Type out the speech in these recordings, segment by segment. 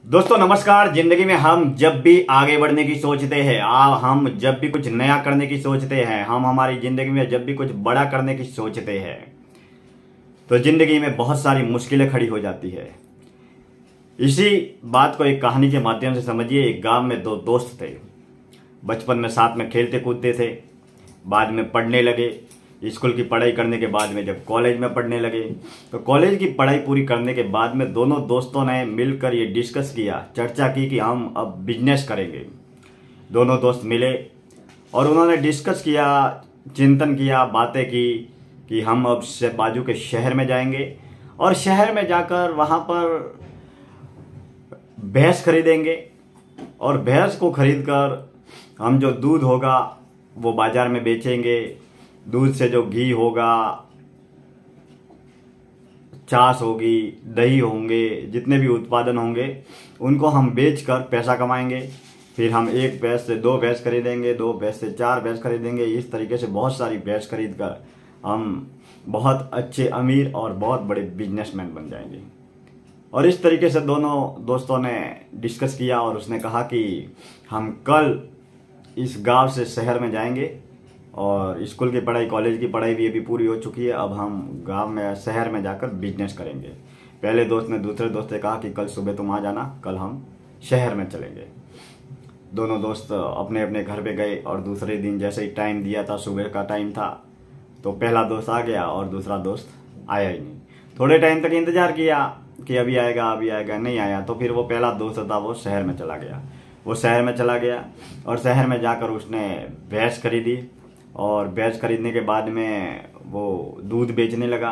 दोस्तों नमस्कार। जिंदगी में हम जब भी आगे बढ़ने की सोचते हैं, हम जब भी कुछ नया करने की सोचते हैं, हम हमारी जिंदगी में जब भी कुछ बड़ा करने की सोचते हैं तो जिंदगी में बहुत सारी मुश्किलें खड़ी हो जाती है। इसी बात को एक कहानी के माध्यम से समझिए। एक गांव में दो दोस्त थे। बचपन में साथ में खेलते कूदते थे, बाद में पढ़ने लगे। स्कूल की पढ़ाई करने के बाद में जब कॉलेज में पढ़ने लगे तो कॉलेज की पढ़ाई पूरी करने के बाद में दोनों दोस्तों ने मिलकर ये डिस्कस किया, चर्चा की कि हम अब बिजनेस करेंगे। दोनों दोस्त मिले और उन्होंने डिस्कस किया, चिंतन किया, बातें की कि हम अब से बाजू के शहर में जाएंगे और शहर में जाकर वहाँ पर भैंस खरीदेंगे और भैंस को खरीदकर हम जो दूध होगा वो बाजार में बेचेंगे। दूध से जो घी होगा, छाछ होगी, दही होंगे, जितने भी उत्पादन होंगे उनको हम बेचकर पैसा कमाएंगे। फिर हम एक भैंस से दो भैंस खरीदेंगे, दो भैंस से चार भैंस खरीदेंगे। इस तरीके से बहुत सारी भैंस खरीद कर हम बहुत अच्छे अमीर और बहुत बड़े बिजनेसमैन बन जाएंगे। और इस तरीके से दोनों दोस्तों ने डिस्कस किया और उसने कहा कि हम कल इस गांव से शहर में जाएंगे और स्कूल की पढ़ाई, कॉलेज की पढ़ाई भी अभी पूरी हो चुकी है। अब हम गांव में, शहर में जाकर बिजनेस करेंगे। पहले दोस्त ने दूसरे दोस्त से कहा कि कल सुबह तुम आ जाना, कल हम शहर में चलेंगे। दोनों दोस्त अपने अपने घर पे गए और दूसरे दिन जैसे ही टाइम दिया था, सुबह का टाइम था, तो पहला दोस्त आ गया और दूसरा दोस्त आया ही नहीं। थोड़े टाइम तक इंतजार किया कि अभी आएगा अभी आएगा, नहीं आया। तो फिर वो पहला दोस्त था वो शहर में चला गया। वो शहर में चला गया और शहर में जाकर उसने भैंस खरीदी और भैंस खरीदने के बाद में वो दूध बेचने लगा,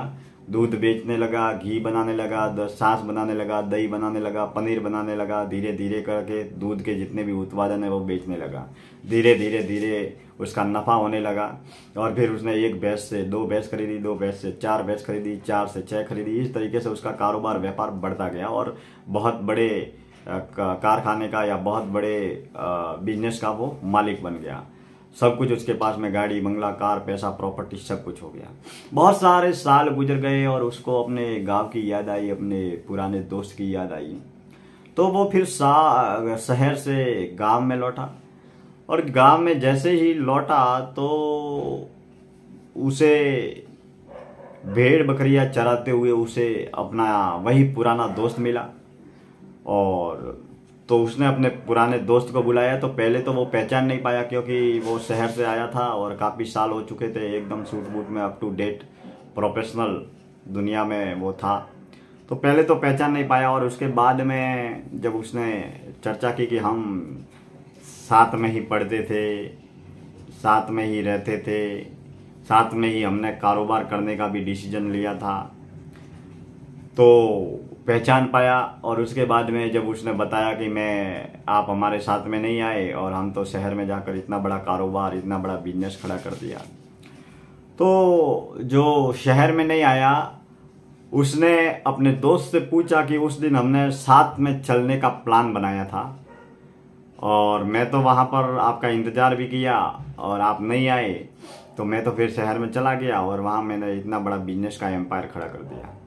घी बनाने लगा, छाछ बनाने लगा, दही बनाने लगा, पनीर बनाने लगा। धीरे धीरे करके दूध के जितने भी उत्पादन है वो बेचने लगा। धीरे धीरे उसका नफा होने लगा और फिर उसने एक भैंस से दो भैंस खरीदी, दो भैंस से चार भैंस खरीदी, चार से छह खरीदी। इस तरीके से उसका कारोबार, व्यापार बढ़ता गया और बहुत बड़े कारखाने का या बहुत बड़े बिजनेस का वो मालिक बन गया। सब कुछ उसके पास में, गाड़ी, बंगला, कार, पैसा, प्रॉपर्टी, सब कुछ हो गया। बहुत सारे साल गुजर गए और उसको अपने गांव की याद आई, अपने पुराने दोस्त की याद आई। तो वो फिर शहर से गांव में लौटा और गांव में जैसे ही लौटा तो उसे भेड़ बकरियां चराते हुए उसे अपना वही पुराना दोस्त मिला। और तो उसने अपने पुराने दोस्त को बुलाया। तो पहले तो वो पहचान नहीं पाया क्योंकि वो शहर से आया था और काफ़ी साल हो चुके थे, एकदम सूट बूट में, अप टू डेट प्रोफेशनल दुनिया में वो था। तो पहले तो पहचान नहीं पाया और उसके बाद में जब उसने चर्चा की कि हम साथ में ही पढ़ते थे, साथ में ही रहते थे, साथ में ही हमने कारोबार करने का भी डिसीजन लिया था, तो पहचान पाया। और उसके बाद में जब उसने बताया कि आप हमारे साथ में नहीं आए और हम तो शहर में जाकर इतना बड़ा कारोबार, इतना बड़ा बिजनेस खड़ा कर दिया, तो जो शहर में नहीं आया उसने अपने दोस्त से पूछा कि उस दिन हमने साथ में चलने का प्लान बनाया था और मैं तो वहाँ पर आपका इंतज़ार भी किया और आप नहीं आए, तो मैं तो फिर शहर में चला गया और वहाँ मैंने इतना बड़ा बिजनेस का एम्पायर खड़ा कर दिया।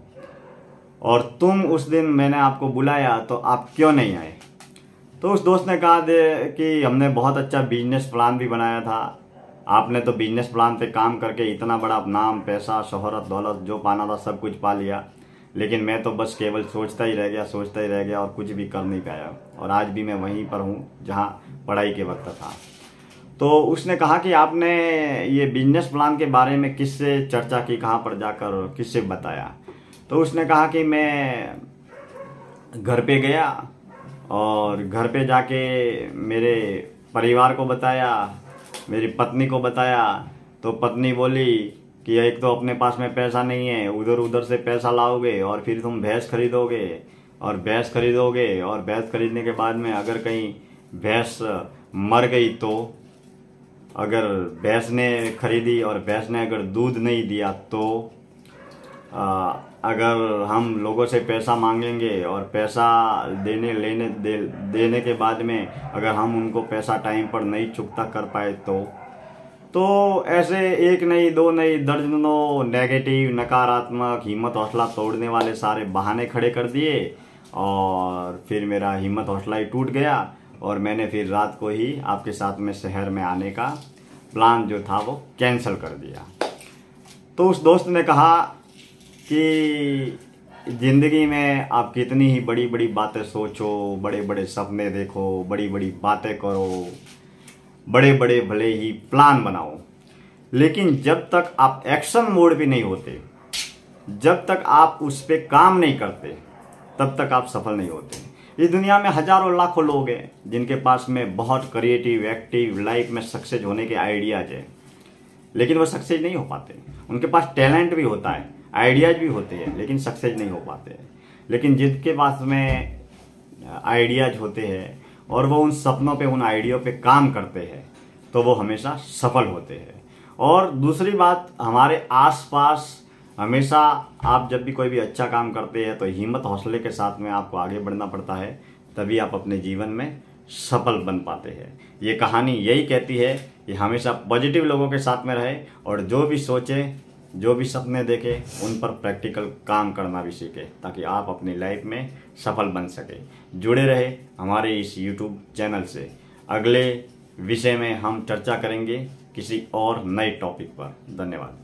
और तुम उस दिन मैंने आपको बुलाया तो आप क्यों नहीं आए? तो उस दोस्त ने कहा कि हमने बहुत अच्छा बिजनेस प्लान भी बनाया था। आपने तो बिजनेस प्लान पे काम करके इतना बड़ा नाम, पैसा, शोहरत, दौलत जो पाना था सब कुछ पा लिया, लेकिन मैं तो बस केवल सोचता ही रह गया और कुछ भी कर नहीं पाया। और आज भी मैं वहीं पर हूँ जहाँ पढ़ाई के वक्त था। तो उसने कहा कि आपने ये बिजनेस प्लान के बारे में किससे चर्चा की, कहाँ पर जाकर किससे बताया? तो उसने कहा कि मैं घर पे गया और घर पे जाके मेरे परिवार को बताया, मेरी पत्नी को बताया। तो पत्नी बोली कि एक तो अपने पास में पैसा नहीं है, उधर उधर से पैसा लाओगे और फिर तुम भैंस खरीदोगे और भैंस खरीदने के बाद में अगर कहीं भैंस मर गई, तो अगर भैंस ने खरीदी और भैंस ने अगर दूध नहीं दिया तो अगर हम लोगों से पैसा मांगेंगे और पैसा देने के बाद में अगर हम उनको पैसा टाइम पर नहीं चुकता कर पाए तो ऐसे एक नहीं, दो नहीं, दर्जनों नेगेटिव, नकारात्मक, हिम्मत हौसला तोड़ने वाले सारे बहाने खड़े कर दिए और फिर मेरा हिम्मत हौसला ही टूट गया और मैंने फिर रात को ही आपके साथ में शहर में आने का प्लान जो था वो कैंसिल कर दिया। तो उस दोस्त ने कहा कि ज़िंदगी में आप कितनी ही बड़ी बड़ी बातें सोचो, बड़े बड़े सपने देखो, बड़ी बड़ी बातें करो, बड़े बड़े भले ही प्लान बनाओ, लेकिन जब तक आप एक्शन मोड पे नहीं होते, जब तक आप उस पे काम नहीं करते, तब तक आप सफल नहीं होते। इस दुनिया में हजारों लाखों लोग हैं जिनके पास में बहुत क्रिएटिव, एक्टिव, लाइफ में सक्सेस होने के आइडियाज है, लेकिन वो सक्सेस नहीं हो पाते। उनके पास टैलेंट भी होता है, आइडियाज भी होते हैं, लेकिन सक्सेस नहीं हो पाते। लेकिन जिनके पास में आइडियाज होते हैं और वो उन सपनों पे, उन आइडिया पे काम करते हैं, तो वो हमेशा सफल होते हैं। और दूसरी बात, हमारे आसपास हमेशा आप जब भी कोई भी अच्छा काम करते हैं तो हिम्मत हौसले के साथ में आपको आगे बढ़ना पड़ता है, तभी आप अपने जीवन में सफल बन पाते हैं। ये कहानी यही कहती है कि हमेशा पॉजिटिव लोगों के साथ में रहे और जो भी सोचे, जो भी सपने देखे, उन पर प्रैक्टिकल काम करना भी सीखे, ताकि आप अपनी लाइफ में सफल बन सके। जुड़े रहे हमारे इस YouTube चैनल से। अगले विषय में हम चर्चा करेंगे किसी और नए टॉपिक पर। धन्यवाद।